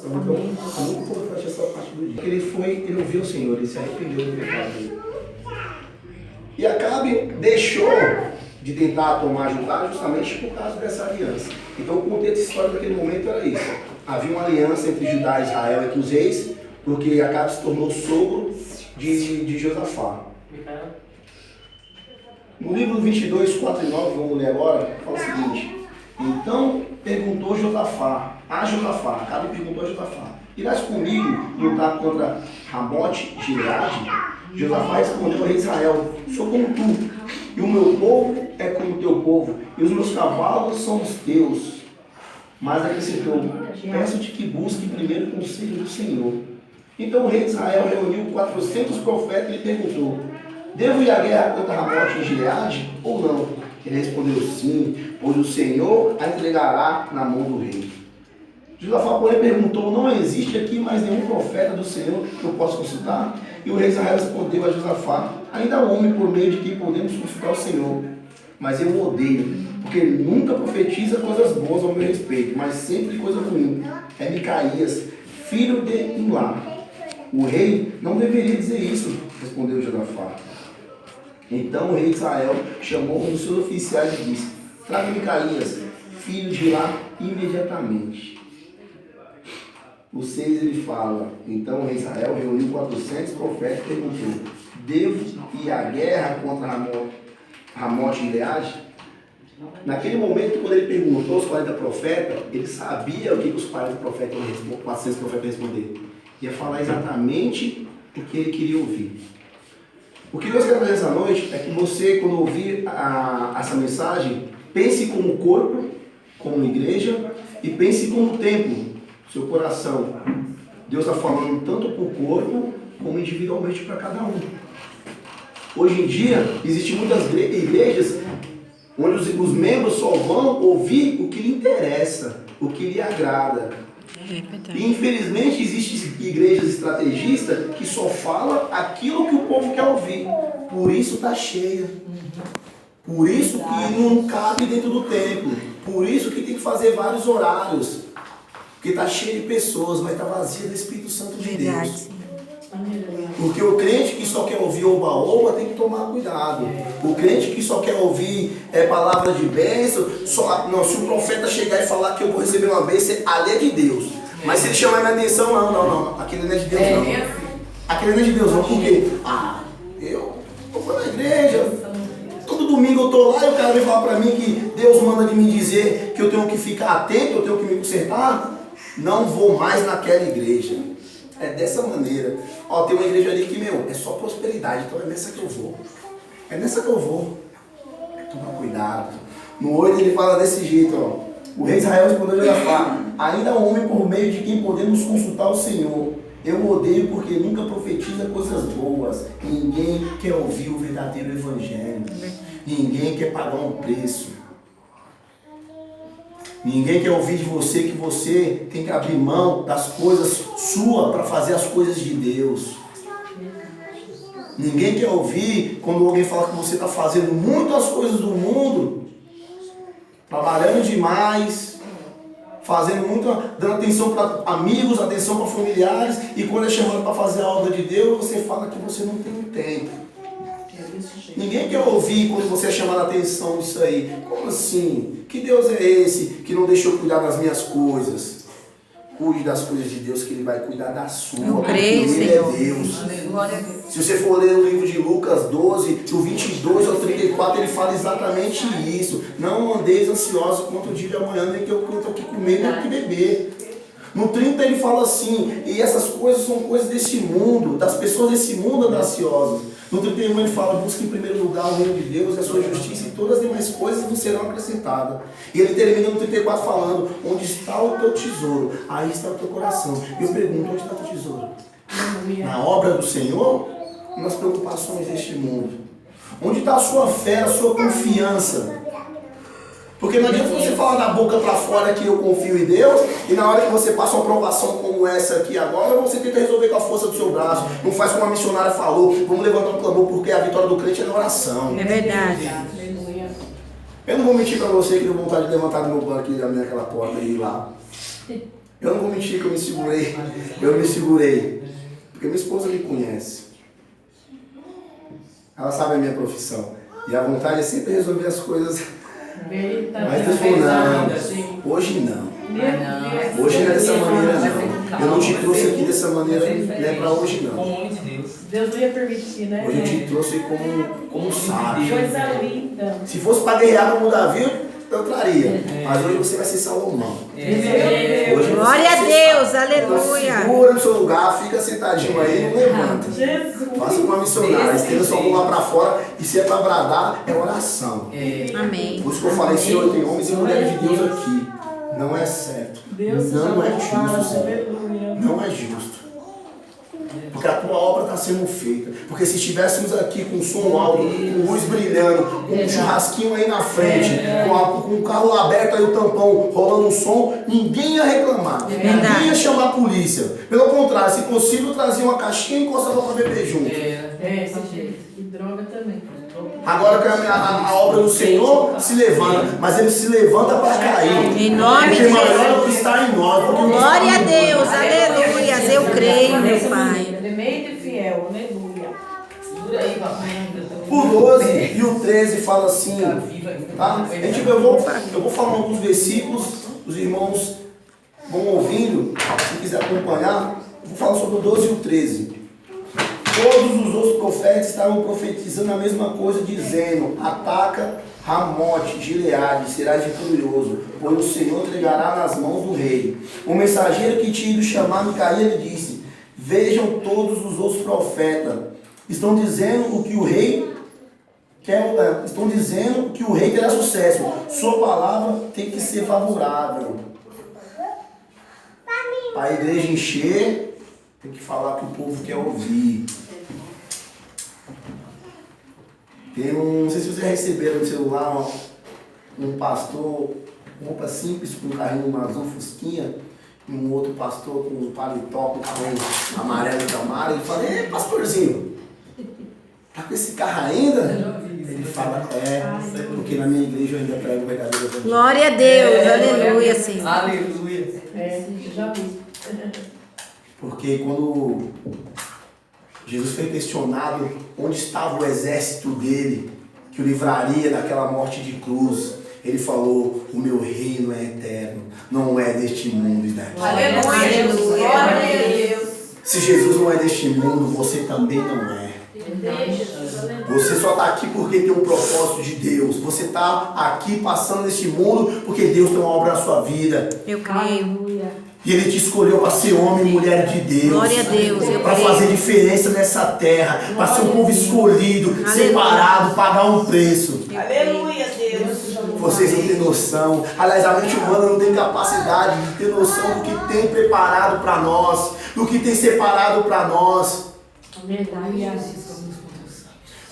Então, é muito importante essa parte do dia. Ele ouviu o Senhor, ele se arrependeu do pecado dele. E Acabe deixou de tentar tomar Judá justamente por causa dessa aliança. Então o contexto histórico daquele momento era isso. Havia uma aliança entre Judá e Israel, entre os reis, porque Acabe se tornou sogro de Josafá. No livro 22, 4 e 9, vamos ler agora, fala o seguinte: então perguntou Josafá, Acabe perguntou a Josafá: irás comigo lutar contra Ramote Gileade? Josafá respondeu ao rei Israel: sou como tu, e o meu povo é como o teu povo, e os meus cavalos são os teus. Mas acrescentou: peço-te que busque primeiro o conselho do Senhor. Então o rei de Israel reuniu 400 profetas e lhe perguntou: devo ir à guerra contra Ramote em Gileade ou não? Ele respondeu: sim, pois o Senhor a entregará na mão do rei. Josafá, porém, perguntou: não existe aqui mais nenhum profeta do Senhor que eu possa consultar? E o rei de Israel respondeu a Josafá: ainda há homem por meio de quem podemos consultar o Senhor, mas eu o odeio, porque ele nunca profetiza coisas boas ao meu respeito, mas sempre coisa ruim. É Micaías, filho de Imlá. O rei não deveria dizer isso, respondeu Josafá. Então o rei de Israel chamou um dos seus oficiais e disse: traga Micaías, filho de Imlá, imediatamente. O 6 ele fala: então o rei de Israel reuniu 400 profetas e perguntou: devo ir à guerra contra Ramote e Gileade? Naquele momento, quando ele perguntou aos 40 profetas, ele sabia o que os 400 profetas iam responder. Ia falar exatamente o que ele queria ouvir. O que Deus quer fazer essa noite é que você, quando ouvir essa mensagem, pense como corpo, como igreja, e pense como templo, seu coração. Deus está falando tanto para o corpo, como individualmente para cada um. Hoje em dia, existem muitas igrejas onde os membros só vão ouvir o que lhe interessa, o que lhe agrada. E infelizmente existem igrejas estrategistas que só falam aquilo que o povo quer ouvir. Por isso está cheia. Por isso que não cabe dentro do templo. Por isso que tem que fazer vários horários. Porque está cheio de pessoas, mas está vazia do Espírito Santo de Deus. Porque o crente que só quer ouvir oba-oba tem que tomar cuidado. O crente que só quer ouvir palavra de bênção, se o profeta chegar e falar que eu vou receber uma bênção, ali é de Deus. Mas se ele chamar minha atenção, não, aquele não é de Deus não. Aquele não é de Deus não, porque eu vou na igreja, todo domingo eu estou lá e o cara vem falar para mim que Deus manda de me dizer que eu tenho que ficar atento, eu tenho que me consertar. Não vou mais naquela igreja. É dessa maneira. Tem uma igreja ali que, é só prosperidade, então é nessa que eu vou. É nessa que eu vou. Toma cuidado. No 8 ele fala desse jeito, O rei de Israel respondeu a Josafá: ainda há um homem por meio de quem podemos consultar o Senhor. Eu o odeio porque nunca profetiza coisas boas. Ninguém quer ouvir o verdadeiro evangelho. Ninguém quer pagar um preço. Ninguém quer ouvir de você que você tem que abrir mão das coisas suas para fazer as coisas de Deus. Ninguém quer ouvir quando alguém fala que você está fazendo muitas coisas do mundo, trabalhando demais, fazendo muito, dando atenção para amigos, atenção para familiares, e quando é chamado para fazer a obra de Deus, você fala que você não tem tempo. Ninguém quer ouvir quando você é chamado a atenção disso aí. Como assim? Que Deus é esse que não deixou cuidar das minhas coisas? Cuide das coisas de Deus, que Ele vai cuidar da sua. Eu creio, Senhor. Ele é Deus. Se você for ler o livro de Lucas 12, do 22 ao 34, ele fala exatamente isso. Não andeis ansiosos quanto o dia de amanhã, nem que eu tenho que comer, nem que beber. No 30 ele fala assim: e essas coisas são coisas desse mundo, das pessoas desse mundo andam ansiosas. No 31 ele fala: busque em primeiro lugar o reino de Deus, a sua justiça, e todas as demais coisas vos serão acrescentadas. E ele termina no 34 falando: onde está o teu tesouro, aí está o teu coração. E eu pergunto: onde está o teu tesouro? Na obra do Senhor ou nas preocupações deste mundo? Onde está a sua fé, a sua confiança? Porque não adianta você falar da boca para fora que eu confio em Deus, e na hora que você passa uma provação como essa aqui agora, você tenta resolver com a força do seu braço. Não faz como a missionária falou: vamos levantar um clamor, porque a vitória do crente é na oração. É verdade. Eu não vou mentir para você que deu vontade de levantar do meu banco aqui naquela porta e ir lá. Eu não vou mentir que eu me segurei. Eu me segurei. Porque minha esposa me conhece. Ela sabe a minha profissão. E a vontade é sempre resolver as coisas. Mas Deus falou, não, hoje não. Hoje não é dessa maneira não. Eu não te trouxe aqui dessa maneira, não é pra hoje não. Deus não ia permitir, né? Hoje eu te trouxe como sábio. Coisa linda. Se fosse para guerrear como Davi, eu traria. Mas hoje você vai ser Salomão. Hoje Glória a Deus, aleluia. Então, segura no seu lugar, fica sentadinho aí, não levanta. Jesus. Faça como uma missionária, estenda sua mão lá para fora e se é para bradar, é oração. Amém. Por isso que eu falei, Senhor, tem homens e mulheres de Deus aqui. Não é certo. Não é justo, Senhor. Não é justo. Porque a tua obra está sendo feita. Porque se estivéssemos aqui com som alto, com luz brilhando, com um churrasquinho aí na frente, com o carro aberto aí, o tampão, rolando um som, ninguém ia reclamar. Ninguém ia chamar a polícia. Pelo contrário, se possível, trazia uma caixinha e encostava para beber junto. E droga também. Agora que a obra do Senhor se levanta, mas ele se levanta para cair. Em nome de porque maior é o Jesus. que está em nós. Glória a Deus, aleluia. Eu creio, meu Pai. Tremendo e fiel, aleluia. O 12 e o 13 fala assim, tá? Eu vou falar alguns versículos, os irmãos vão ouvindo, se quiser acompanhar, eu vou falar sobre o 12 e o 13. Todos os outros profetas estavam profetizando a mesma coisa, dizendo: ataca Ramote, Gileade, serás vitorioso, pois o Senhor entregará nas mãos do rei. O mensageiro que tinha ido chamar Micaías lhe disse: vejam, todos os outros profetas estão dizendo o que o rei quer, estão dizendo que o rei terá sucesso. Sua palavra tem que ser favorável. Para a igreja encher, tem que falar que o povo quer ouvir. Não sei se vocês receberam no celular um pastor com roupa simples, com um carrinho azul fusquinha, e um outro pastor com um paletó com carro amarelo da Mara. Ele fala: ei, pastorzinho, tá com esse carro ainda? Ele fala: porque na minha igreja eu ainda prego o verdadeiro evangelho. Glória a Deus, aleluia, Senhor. Aleluia. Já vi. Porque quando Jesus foi questionado onde estava o exército dele, que o livraria daquela morte de cruz, ele falou: o meu reino é eterno, não é deste mundo e daqui. Aleluia. Glória a Deus. Se Jesus não é deste mundo, você também não é. Você só está aqui porque tem um propósito de Deus. Você está aqui passando neste mundo porque Deus tem uma obra na sua vida. Eu creio. E Ele te escolheu para ser homem e mulher de Deus. Glória a Deus, eu para creio. fazer diferença nessa terra. Para ser um povo escolhido, Aleluia. separado, pagar um preço. Aleluia, Deus. Vocês não têm noção. Aliás, a mente humana não tem capacidade de ter noção do que tem preparado para nós, do que tem separado para nós.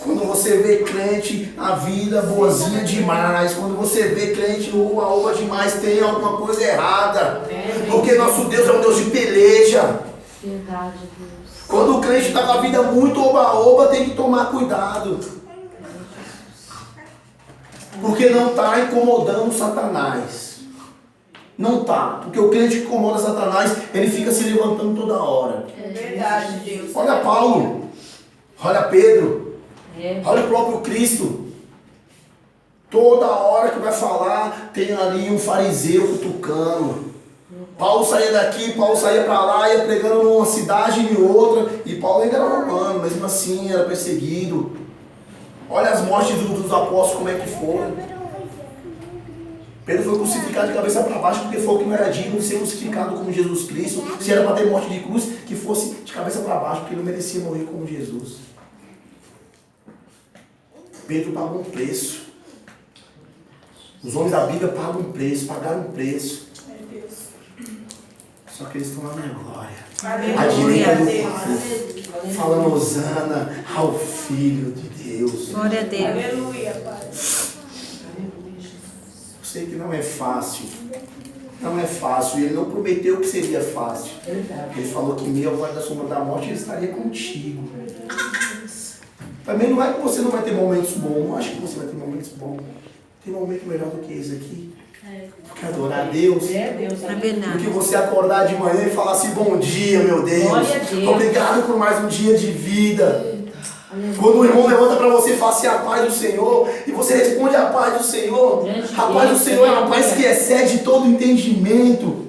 Quando você vê crente na vida boazinha demais, quando você vê crente no uba-uba demais, tem alguma coisa errada. Porque nosso Deus é um Deus de peleja. Verdade, Deus. Quando o crente está com a vida muito oba-oba, tem que tomar cuidado. Porque não está incomodando Satanás. Não está. Porque o crente que incomoda Satanás, ele fica se levantando toda hora. É verdade, Deus. Olha Paulo. Olha Pedro. Olha o próprio Cristo. Toda hora que vai falar, tem ali um fariseu cutucando. Paulo saía daqui, Paulo saía para lá, ia pregando numa cidade e em outra. E Paulo ainda era romano, mesmo assim era perseguido. Olha as mortes dos apóstolos, como é que foram. Pedro foi crucificado de cabeça para baixo porque foi o que não era digno de ser crucificado como Jesus Cristo. Se era para ter morte de cruz, que fosse de cabeça para baixo, porque ele não merecia morrer como Jesus. Pedro pagou um preço. Os homens da Bíblia pagam um preço, pagaram um preço. Só que eles estão lá na glória. A direita do Pai, falando hosana ao Filho de Deus. Glória a Deus. Aleluia, Pai. Eu sei que não é fácil. Não é fácil. E ele não prometeu que seria fácil. Ele falou que meio ao vale da sombra da morte, ele estaria contigo. Também não é que você não vai ter momentos bons. Não acho que você vai ter momentos bons. Tem momento melhor do que esse aqui. Porque adorar a Deus. É Deus. É Do verdade. que você acordar de manhã e falar assim, bom dia, meu Deus. Glória a Deus. Obrigado por mais um dia de vida. Quando o irmão levanta para você e fala assim, a paz do Senhor, e você responde a paz do Senhor, a paz do Senhor é uma paz que excede todo entendimento.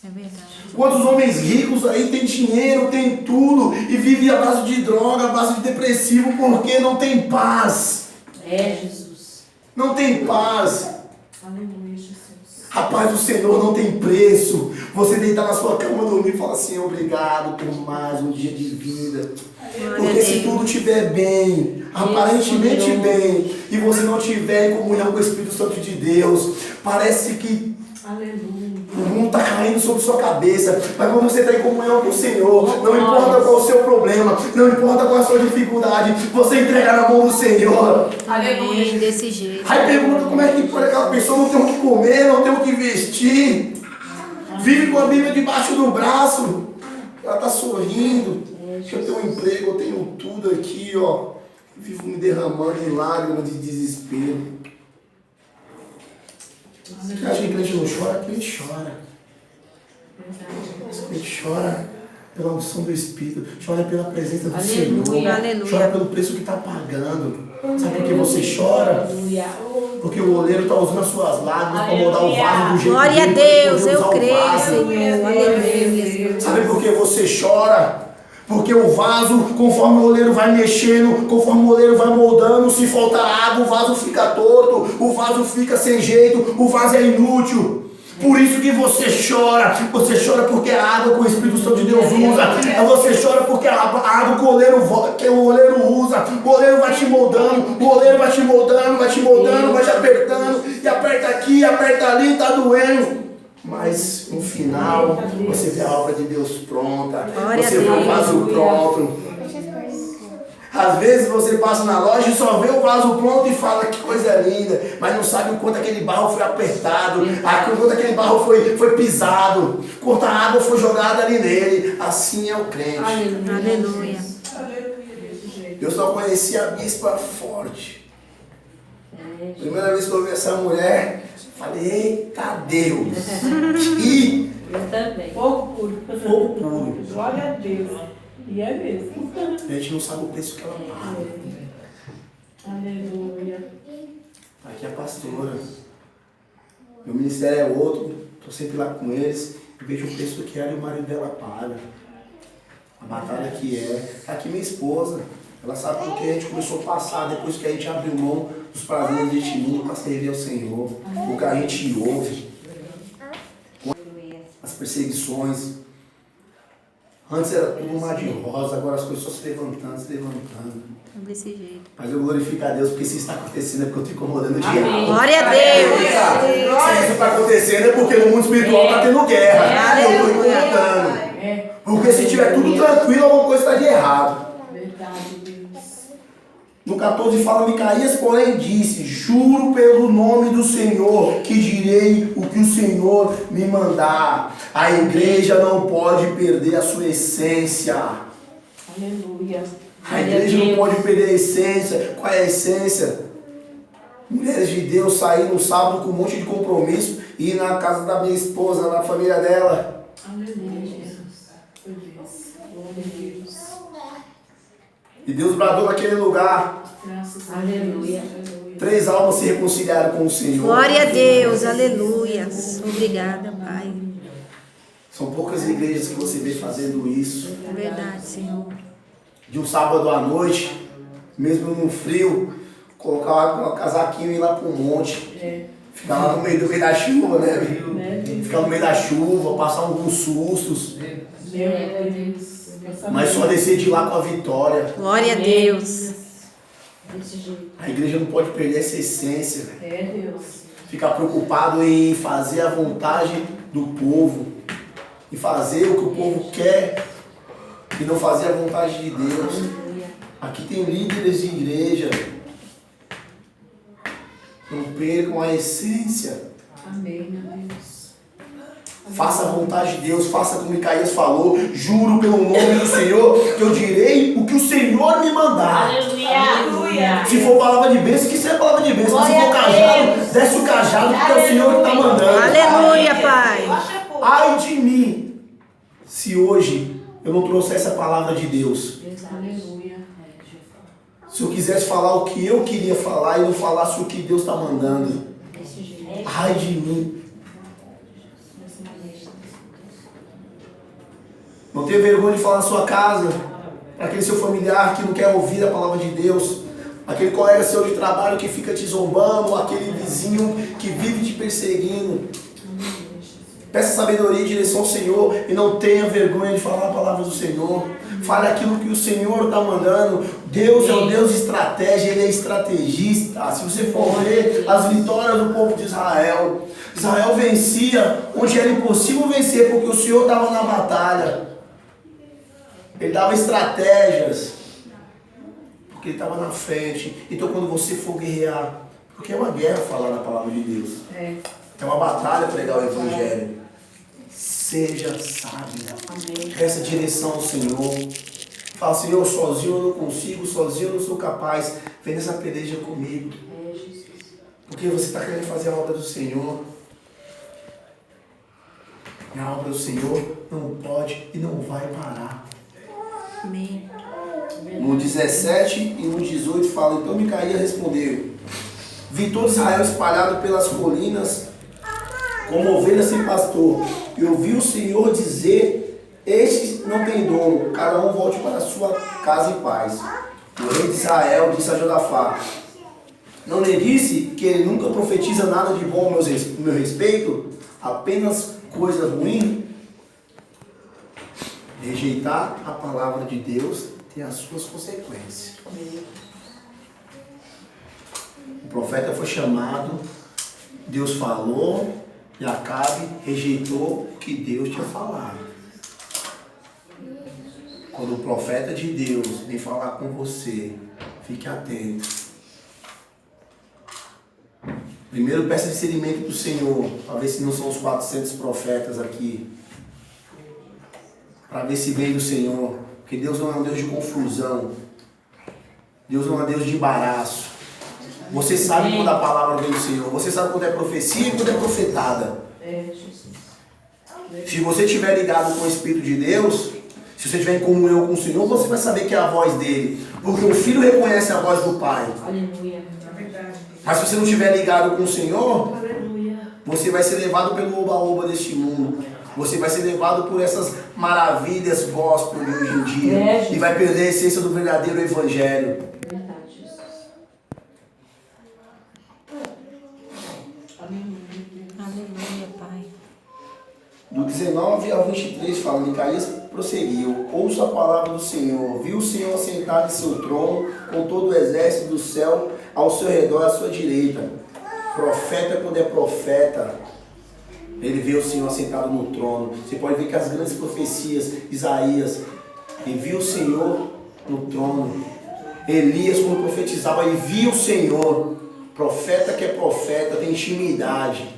É verdade. Quantos homens ricos aí têm dinheiro, têm tudo, e vivem à base de droga, à base de depressivo, porque não tem paz. É, Jesus. Não tem paz. Aleluia, Jesus. A paz do Senhor não tem preço. Você deitar na sua cama, dormir e falar assim, obrigado por mais um dia de vida. Porque se tudo estiver bem, aparentemente bem, e você não estiver em comunhão com o Espírito Santo de Deus, parece que o mundo está caindo sobre sua cabeça. Mas quando você está em comunhão com o Senhor, não importa qual é o seu problema, não importa qual é a sua dificuldade, você entrega na mão do Senhor. Amém. Desse jeito. Aí pergunta como é que pode aquela pessoa não ter o que comer, não ter o que vestir, vive com a Bíblia debaixo do braço, ela está sorrindo. Eu tenho um emprego, eu tenho tudo aqui, ó. Vivo me derramando em lágrimas de desespero. Você acha que a igreja não chora? A gente chora. A gente chora pela unção do Espírito, chora pela presença do Senhor, Aleluia. chora pelo preço que está pagando. Sabe por que você chora? Porque o oleiro está usando as suas lágrimas para moldar o vaso do jeito Glória a dele, para Deus, poder eu usar o creio, vaso. Senhor. Aleluia. Sabe por que você chora? Porque o vaso, conforme o oleiro vai mexendo, conforme o oleiro vai moldando, se faltar água, o vaso fica torto, o vaso fica sem jeito, o vaso é inútil. Por isso que você chora porque a água que o Espírito Santo de Deus usa, você chora porque a água que o oleiro usa, o oleiro vai te moldando, o oleiro vai te moldando, vai te moldando, vai te apertando, e aperta aqui, aperta ali, tá doendo. Mas no final, você vê a obra de Deus pronta, você vê o vaso pronto. Às vezes você passa na loja e só vê o vaso pronto e fala que coisa linda, mas não sabe o quanto aquele barro foi apertado, o quanto aquele barro foi pisado, quanta água foi jogada ali nele. Assim é o crente. Aleluia. Eu só conheci a bispa forte. Primeira vez que eu vi essa mulher, falei, eita Deus, que Eu também. Fogo puro. fogo puro. Glória a Deus. E é mesmo. A gente não sabe o preço que ela paga. Aleluia. Aqui é a pastora. Meu ministério é outro, estou sempre lá com eles. Eu vejo o preço que ela e o marido dela paga. A batalha que é. Aqui minha esposa, ela sabe porque a gente começou a passar depois que a gente abriu mão dos prazeres deste mundo para servir ao Senhor. O que a gente ouve, as perseguições. Antes era tudo um mar de rosa, agora as coisas só se levantando, se levantando. Desse jeito. Mas eu glorifico a Deus porque se isso está acontecendo é porque eu estou incomodando o diabo. Glória a Deus. Se isso está acontecendo é porque no mundo espiritual está tendo guerra. E eu estou incomodando. Porque se estiver tudo tranquilo, alguma coisa está de errado. Verdade, Deus. No 14 fala, Micaías, porém, disse, juro pelo nome do Senhor, que direi o que o Senhor me mandar. A igreja não pode perder a sua essência. Aleluia. A igreja não pode perder a essência. Qual é a essência? Mulheres de Deus sair no sábado com um monte de compromisso e ir na casa da minha esposa, na família dela. Aleluia, Jesus. Meu Deus. Glória a Deus. E Deus bradou naquele lugar. Graças a Aleluia. Deus. 3 almas se reconciliaram com o Senhor. Glória a Deus. Aleluia. Obrigada, Pai. São poucas igrejas que você vê fazendo isso. É verdade, Senhor. De um sábado à noite, mesmo no frio, colocar um casaquinho e ir lá para um monte. Ficar lá no meio da chuva, né? Ficar no meio da chuva, passar alguns sustos. Meu Deus. Mas só descer de lá com a vitória. Glória a Deus. Desse jeito. A igreja não pode perder essa essência. É Deus. Ficar preocupado em fazer a vontade do povo. Em fazer o que o povo quer. E não fazer a vontade de Deus. Aqui tem líderes de igreja. Não percam a essência. Amém, meu Deus. Faça a vontade de Deus, faça como Micaías falou. Juro pelo nome do Senhor que eu direi o que o Senhor me mandar. Aleluia. Se for palavra de bênção, que seja palavra de bênção. Se for cajado, desce o cajado, porque é o Senhor que está mandando. Aleluia, Pai. Ai de mim, se hoje eu não trouxesse a palavra de Deus. Aleluia. Se eu quisesse falar o que eu queria falar e não falasse o que Deus está mandando. Desse jeito. Ai de mim. Não tenha vergonha de falar na sua casa, para aquele seu familiar que não quer ouvir a palavra de Deus, aquele colega seu de trabalho que fica te zombando, aquele vizinho que vive te perseguindo. Peça sabedoria e direção ao Senhor e não tenha vergonha de falar a palavra do Senhor. Fale aquilo que o Senhor está mandando. Deus é um Deus de estratégia, Ele é estrategista. Se você for ver as vitórias do povo de Israel, Israel vencia onde era impossível vencer, porque o Senhor estava na batalha. Ele dava estratégias, porque Ele estava na frente. Então quando você for guerrear, porque é uma guerra falar na palavra de Deus. É uma batalha pregar o Evangelho. Seja sábio. Peça direção ao Senhor. Fala, Senhor, sozinho eu não consigo, sozinho eu não sou capaz. Vem nessa peleja comigo. Porque você está querendo fazer a obra do Senhor. E a obra do Senhor não pode e não vai parar. Amém. No 17 e no 18 fala, então Micaías respondeu: vi todo Israel espalhado pelas colinas, como ovelhas sem pastor, e ouvi o Senhor dizer: estes não têm dono, cada um volte para a sua casa em paz. O rei de Israel disse a Josafá: não lhe disse que ele nunca profetiza nada de bom ao meu respeito, apenas coisas ruins? Rejeitar a palavra de Deus tem as suas consequências. O profeta foi chamado, Deus falou, e Acabe rejeitou o que Deus tinha falado. Quando o profeta de Deus vem falar com você, fique atento. Primeiro peça discernimento do Senhor, para ver se não são os 400 profetas aqui. Para ver se vem do Senhor. Porque Deus não é um Deus de confusão. Deus não é um Deus de embaraço. Você sabe quando a palavra vem do Senhor. Você sabe quando é profecia e quando é profetada. Se você estiver ligado com o Espírito de Deus, se você estiver em comunhão com o Senhor, você vai saber que é a voz dele. Porque o filho reconhece a voz do Pai. Aleluia. Mas se você não estiver ligado com o Senhor, você vai ser levado pelo oba-oba deste mundo. Você vai ser levado por essas maravilhas gospel de hoje em dia. E vai perder a essência do verdadeiro Evangelho. Verdade, Jesus. Aleluia, Pai. Do 19 ao 23 fala, Micaías prosseguiu: ouça a palavra do Senhor. Viu o Senhor assentado em seu trono, com todo o exército do céu ao seu redor, à sua direita. Profeta quando é profeta, ele vê o Senhor assentado no trono. Você pode ver que as grandes profecias, Isaías, ele viu o Senhor no trono. Elias, quando profetizava, ele via o Senhor. Profeta que é profeta, tem intimidade.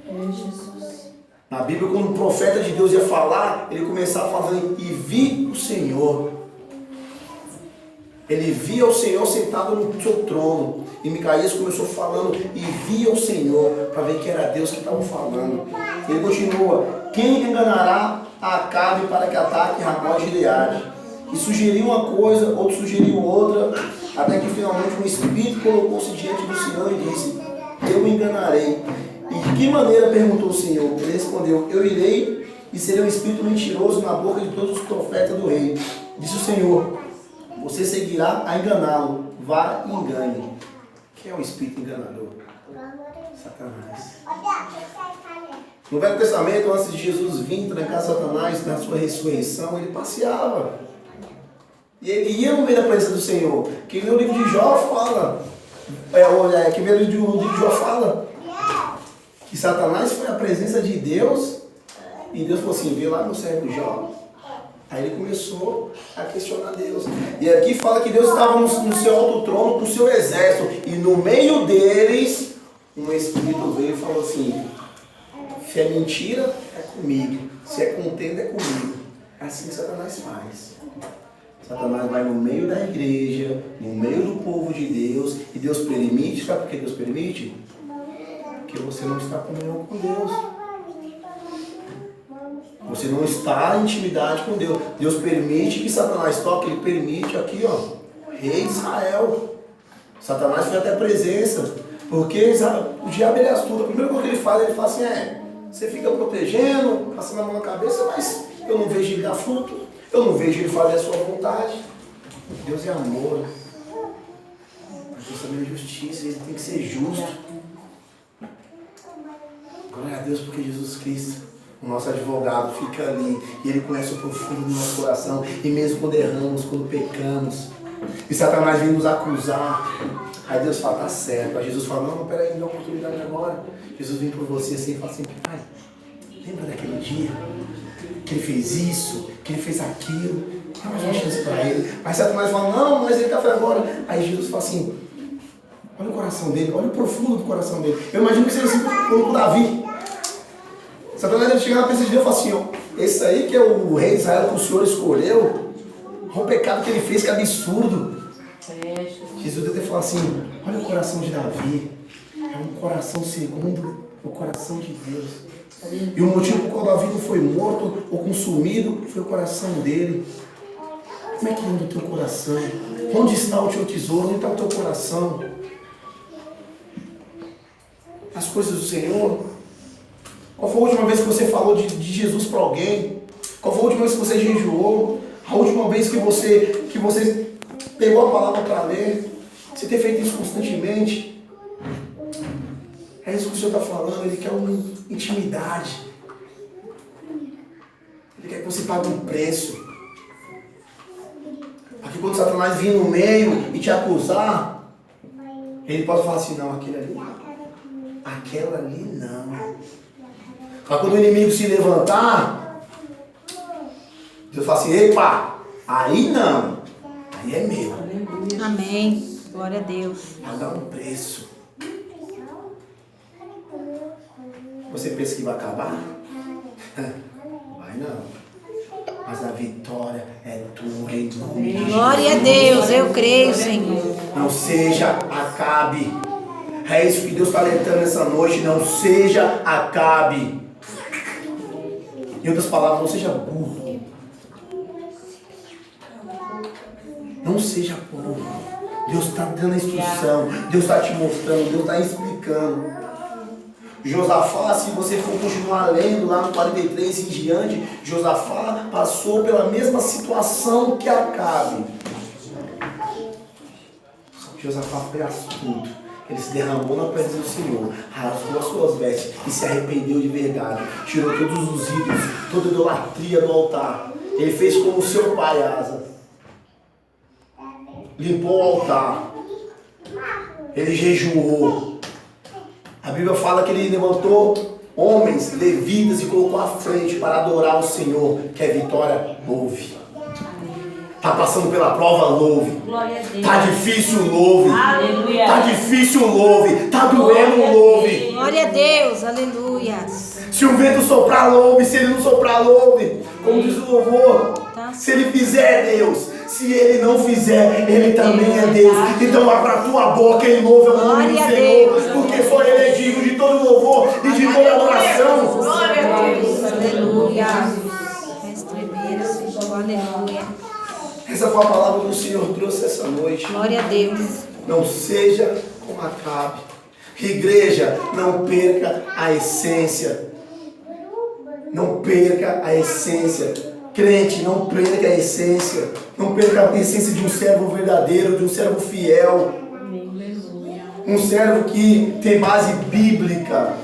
Jesus. Na Bíblia, quando o profeta de Deus ia falar, ele começava falando: e vi o Senhor. Ele via o Senhor sentado no seu trono. E Micaías começou falando e via o Senhor, para ver que era Deus que estava falando. Ele continua: quem enganará a Acabe para que ataque Ramon de Gileade? E sugeriu uma coisa, outro sugeriu outra, até que finalmente um espírito colocou-se diante do Senhor e disse: eu me enganarei. E de que maneira? Perguntou o Senhor. Ele respondeu: eu irei e serei um espírito mentiroso na boca de todos os profetas do rei. Disse o Senhor: você seguirá a enganá-lo. Vá e engane. Quem é o espírito enganador? Satanás. No Velho Testamento, antes de Jesus vir trancar Satanás na sua ressurreição, ele passeava. E ele ia no meio da presença do Senhor. Que no livro de Jó fala. Que no livro de Jó fala que Satanás foi a presença de Deus. E Deus falou assim: vê lá no servo Jó. Aí ele começou a questionar Deus. E aqui fala que Deus estava no seu alto trono com o seu exército. E no meio deles, um espírito veio e falou assim: Se é mentira, é comigo. Se é contenda, é comigo. É assim que Satanás faz. Satanás vai no meio da igreja, no meio do povo de Deus, e Deus permite. Sabe por que Deus permite? Porque você não está em comunhão com Deus. Você não está em intimidade com Deus. Deus permite que Satanás toque, ele permite aqui, ó, rei Israel. Satanás foi até a presença, porque o diabo ele é astuto. A primeira coisa que ele fala assim, você fica protegendo, passando a mão na cabeça, mas eu não vejo ele dar fruto, eu não vejo ele fazer a sua vontade. Deus é amor. Mas Deus também é justiça, ele tem que ser justo. Glória a Deus, porque Jesus Cristo, o nosso advogado, fica ali e ele conhece o profundo do nosso coração. E mesmo quando erramos, quando pecamos, e Satanás vem nos acusar, aí Deus fala, tá certo. Aí Jesus fala, não, peraí, me dá uma oportunidade agora. Jesus vem por você assim e fala assim, pai, lembra daquele dia que ele fez isso, que ele fez aquilo, dá mais uma chance para ele. Aí Satanás fala, não, mas ele está fazendo agora. Aí Jesus fala assim, olha o coração dele, olha o profundo do coração dele. Eu imagino que seja assim com Davi. Satanás deve chegar na presença de Deus e falar assim, ó, esse aí que é o rei de Israel que o Senhor escolheu, olha o pecado que ele fez, que absurdo. Jesus deve ter falado assim, olha o coração de Davi, é um coração segundo o coração de Deus. E o motivo por qual Davi não foi morto ou consumido foi o coração dele. Como é que anda o teu coração? Onde está o teu tesouro? Onde está o teu coração? As coisas do Senhor. Qual foi a última vez que você falou de Jesus para alguém? Qual foi a última vez que você jejuou? A última vez que você pegou a palavra para ler? Você tem feito isso constantemente? É isso que o Senhor está falando. Ele quer uma intimidade. Ele quer que você pague um preço. Aqui quando Satanás vir no meio e te acusar, ele pode falar assim, não, aquele ali não. Aquela ali não. Mas quando o inimigo se levantar, Deus fala assim, epa, aí não. Aí é meu. Amém. Glória a Deus. Pagar um preço. Você pensa que vai acabar? Vai não. Mas a vitória é tua em nome de Jesus. Glória a Deus, eu creio, Senhor. Não seja Acabe. É isso que Deus está alertando nessa noite. Não seja Acabe. Em outras palavras, não seja burro. Não seja burro. Deus está dando a instrução. Deus está te mostrando. Deus está explicando. Josafá, se você for continuar lendo lá no 43 em diante, Josafá passou pela mesma situação que Acabe. Só que Josafá foi astuto. Ele se derramou na presença do Senhor, rasgou as suas vestes e se arrependeu de verdade. Tirou todos os ídolos, toda a idolatria do altar. Ele fez como o seu pai, Asa. Limpou o altar. Ele jejuou. A Bíblia fala que ele levantou homens, levitas e colocou à frente para adorar o Senhor. Quer vitória? Louve. Está passando pela prova? Louve. Está difícil? Louve. Aleluia. Está difícil? Louve. Está doendo? Louve. Glória a Deus, aleluia. Se o vento soprar, louve. Se ele não soprar, louve. Como diz o louvor. Se ele fizer, Deus. Se ele não fizer, ele também é Deus. Então abra a tua boca e louve o nome do Senhor. Porque só ele é digno de todo louvor e de toda adoração. Glória a Deus. Aleluia. Estremeira, Senhor, aleluia. Essa foi a palavra que o Senhor trouxe essa noite. Glória a Deus. Não seja como Acabe. Igreja, não perca a essência. Não perca a essência. Crente, não perca a essência. Não perca a essência de um servo verdadeiro, de um servo fiel. Um servo que tem base bíblica.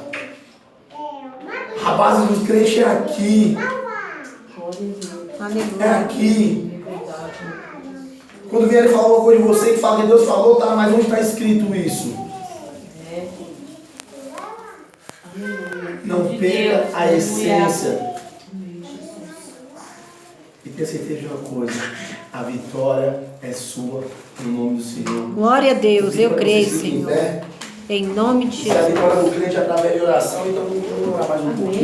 A base dos crentes é aqui. É Aleluia. aqui. Quando vier falar uma coisa de você que fala que Deus falou, tá, mas onde está escrito isso? Não perca a essência. E tenha certeza de uma coisa: a vitória é sua no nome do Senhor. Glória a Deus, eu creio, Senhor. Em nome de Se a Jesus. vitória do crente através de oração, então vamos orar mais um pouquinho.